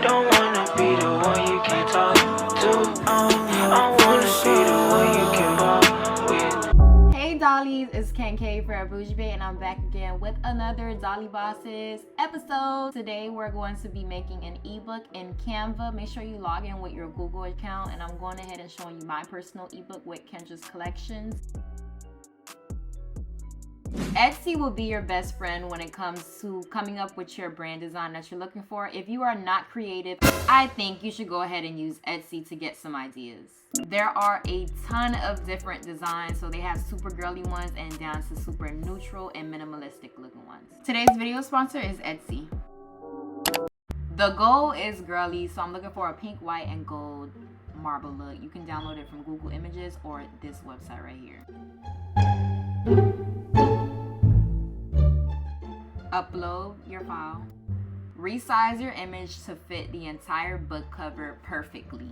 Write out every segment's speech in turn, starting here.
don't wanna be the one you can't talk to. I wanna be the one you can ball with. Hey Dollies, it's Ken K for Bougie Bay, and I'm back again with another Dolly Bosses episode. Today we're going to be making an ebook in Canva. Make sure you log in with your Google account, and I'm going ahead and showing you my personal ebook with Kendra's collections. Etsy will be your best friend when it comes to coming up with your brand design that you're looking for. If you are not creative, I think you should go ahead and use Etsy to get some ideas. There are a ton of different designs, so they have super girly ones and down to super neutral and minimalistic looking ones. Today's video sponsor is Etsy. The goal is girly, so I'm looking for a pink, white, and gold marble look. You can download it from Google Images or this website right here. Upload your file. Resize your image to fit the entire book cover perfectly.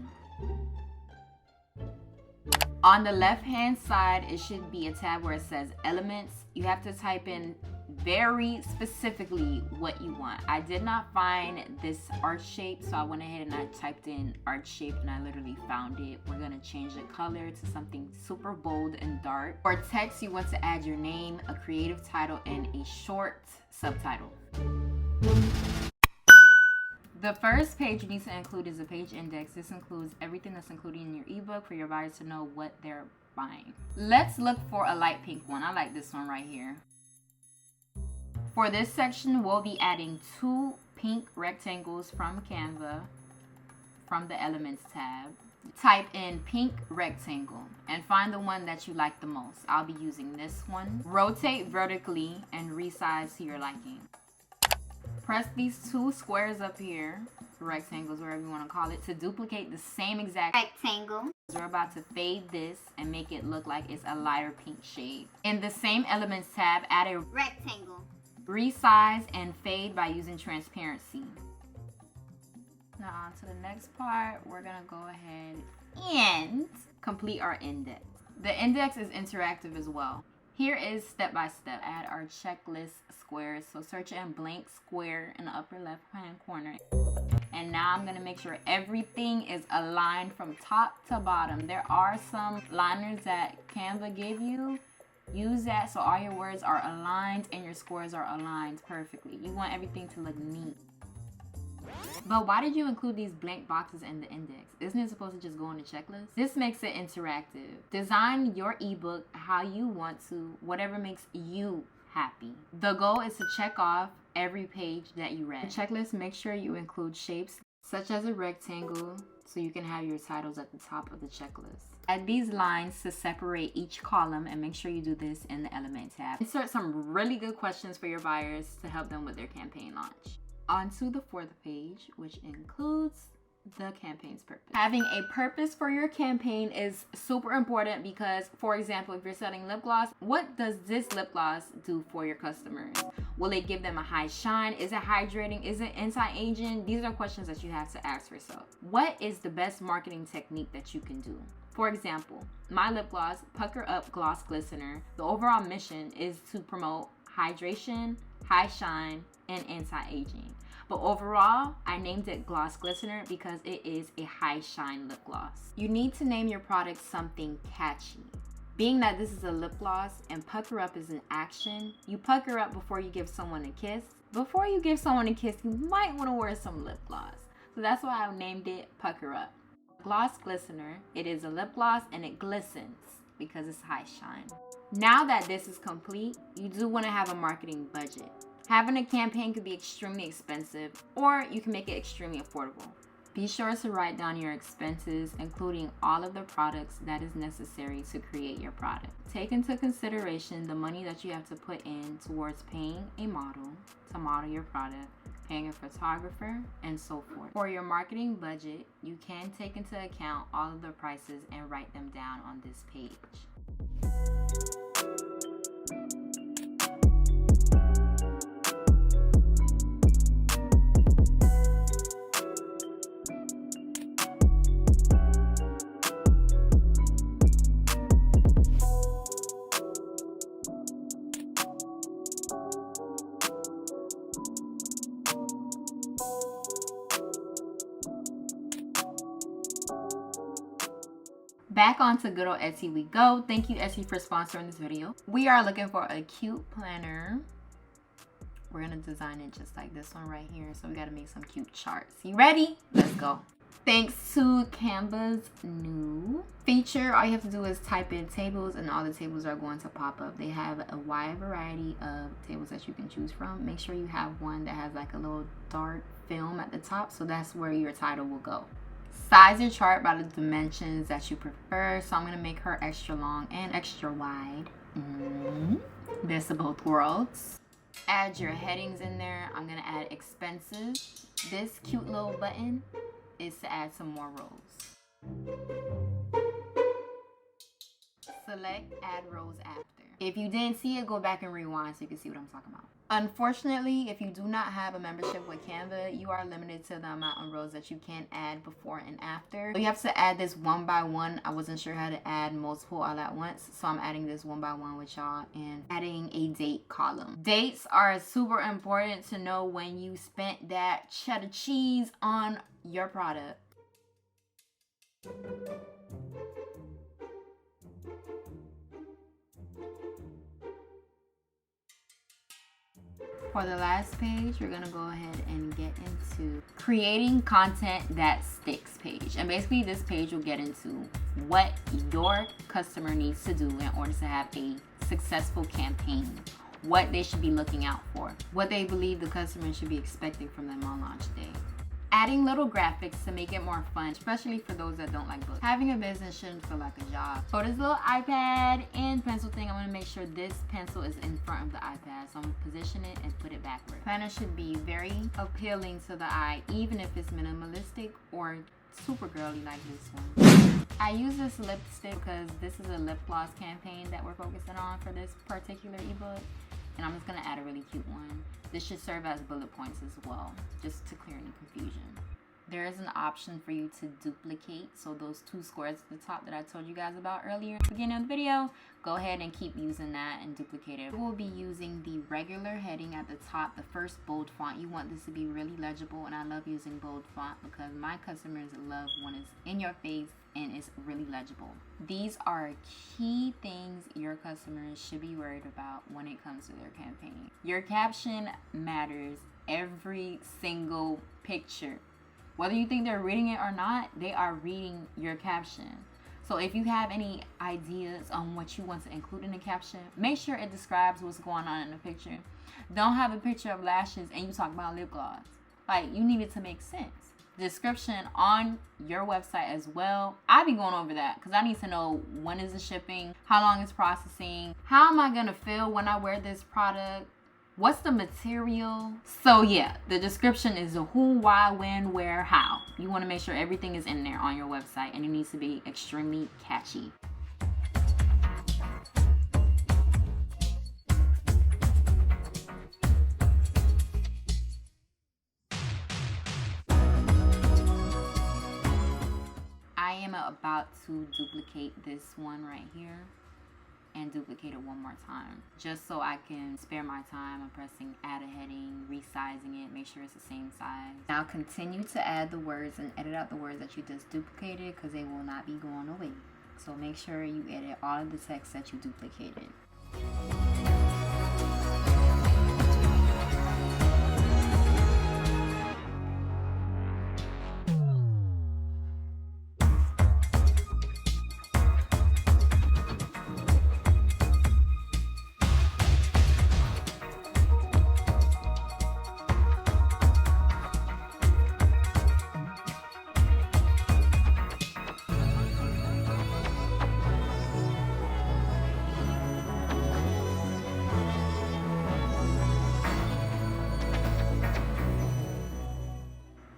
On the left hand side, it should be a tab where it says elements. You have to type in very specifically what you want. I did not find this art shape, so I went ahead and I typed in art shape and I literally found it. We're gonna change the color to something super bold and dark. For text, you want to add your name, a creative title, and a short subtitle. The first page you need to include is a page index. This includes everything that's included in your ebook for your buyers to know what they're buying. Let's look for a light pink one. I like this one right here. For this section, we'll be adding 2 pink rectangles from Canva from the Elements tab. Type in pink rectangle and find the one that you like the most. I'll be using this one. Rotate vertically and resize to your liking. Press these 2 squares up here, rectangles, whatever you want to call it, to duplicate the same exact rectangle. We're about to fade this and make it look like it's a lighter pink shade. In the same Elements tab, add a rectangle. Resize and fade by using transparency. Now on to the next part, we're gonna go ahead and complete our index. The index is interactive as well. Here is step by step. Add our checklist squares. So search in blank square in the upper left hand corner. And now I'm gonna make sure everything is aligned from top to bottom. There are some liners that Canva give you. Use that so all your words are aligned and your squares are aligned perfectly. You want everything to look neat. But why did you include these blank boxes in the index? Isn't it supposed to just go on the checklist? This makes it interactive. Design your ebook how you want to, whatever makes you happy. The goal is to check off every page that you read. The checklist, make sure you include shapes such as a rectangle so you can have your titles at the top of the checklist. Add these lines to separate each column and make sure you do this in the Element tab. Insert some really good questions for your buyers to help them with their campaign launch. On to the 4th page, which includes the campaign's purpose. Having a purpose for your campaign is super important because, for example, if you're selling lip gloss, what does this lip gloss do for your customers? Will it give them a high shine? Is it hydrating? Is it anti-aging? These are questions that you have to ask yourself. What is the best marketing technique that you can do? For example, my lip gloss, Pucker Up Gloss Glistener, the overall mission is to promote hydration, high shine, and anti-aging. But overall, I named it Gloss Glistener because it is a high shine lip gloss. You need to name your product something catchy. Being that this is a lip gloss and pucker up is an action, you pucker up before you give someone a kiss. Before you give someone a kiss, you might want to wear some lip gloss. So that's why I named it Pucker Up. Gloss Glistener, it is a lip gloss and it glistens because it's high shine. Now that this is complete, you do want to have a marketing budget. Having a campaign could be extremely expensive, or you can make it extremely affordable. Be sure to write down your expenses, including all of the products that is necessary to create your product. Take into consideration the money that you have to put in towards paying a model to model your product, paying a photographer, and so forth. For your marketing budget, you can take into account all of the prices and write them down on this page. Back onto good old Etsy we go. Thank you, Etsy, for sponsoring this video. We are looking for a cute planner. We're gonna design it just like this one right here. So we gotta make some cute charts. You ready? Let's go. Thanks to Canva's new feature, all you have to do is type in tables and all the tables are going to pop up. They have a wide variety of tables that you can choose from. Make sure you have one that has like a little dark film at the top, so that's where your title will go. Size your chart by the dimensions that you prefer. So I'm gonna make her extra long and extra wide. Best of both worlds. Add your headings in there. I'm gonna add expenses. This cute little button is to add some more rows. Select add rows after. If you didn't see it, go back and rewind so you can see what I'm talking about. Unfortunately, if you do not have a membership with Canva, you are limited to the amount of rows that you can add before and after. So you have to add this one by one. I wasn't sure how to add multiple all at once, so I'm adding this one by one with y'all and adding a date column. Dates are super important to know when you spent that cheddar cheese on your product. For the last page, we're gonna go ahead and get into creating content that sticks page. And basically this page will get into what your customer needs to do in order to have a successful campaign, what they should be looking out for, what they believe the customer should be expecting from them on launch day. Adding little graphics to make it more fun, especially for those that don't like books. Having a business shouldn't feel like a job. For this little iPad and pencil thing, I'm gonna make sure this pencil is in front of the iPad. So I'm gonna position it and put it backward. Planner should be very appealing to the eye, even if it's minimalistic or super girly like this one. I use this lipstick because this is a lip gloss campaign that we're focusing on for this particular ebook. And I'm just gonna add a really cute one. This should serve as bullet points as well, just to clear any confusion. There is an option for you to duplicate. So those two squares at the top that I told you guys about earlier at the beginning of the video, go ahead and keep using that and duplicate it. We'll be using the regular heading at the top, the first bold font. You want this to be really legible, and I love using bold font because my customers love when it's in your face and it's really legible. These are key things your customers should be worried about when it comes to their campaign. Your caption matters. Every single picture. Whether you think they're reading it or not, they are reading your caption. So if you have any ideas on what you want to include in the caption, make sure it describes what's going on in the picture. Don't have a picture of lashes and you talk about lip gloss. Like, you need it to make sense. Description on your website as well. I be going over that because I need to know when is the shipping, how long is processing, how am I gonna feel when I wear this product, what's the material. So yeah, the description is the who, why, when, where, how. You want to make sure everything is in there on your website, and it needs to be extremely catchy. I am about to duplicate this one right here and duplicate it one more time, just so I can spare my time. I'm pressing add a heading, resizing it, make sure it's the same size. Now continue to add the words and edit out the words that you just duplicated because they will not be going away. So make sure you edit all of the text that you duplicated.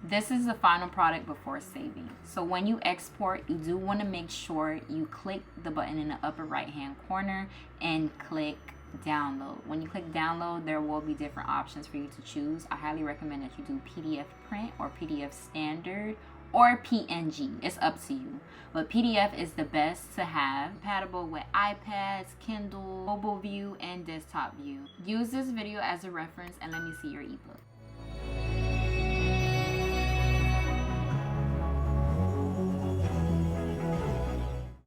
This is the final product before saving. So when you export, you do want to make sure you click the button in the upper right hand corner and click download. When you click download, there will be different options for you to choose. I highly recommend that you do PDF print or PDF standard or PNG. It's up to you. But PDF is the best to have. Compatible with iPads, Kindle, mobile view, and desktop view. Use this video as a reference and let me see your ebook.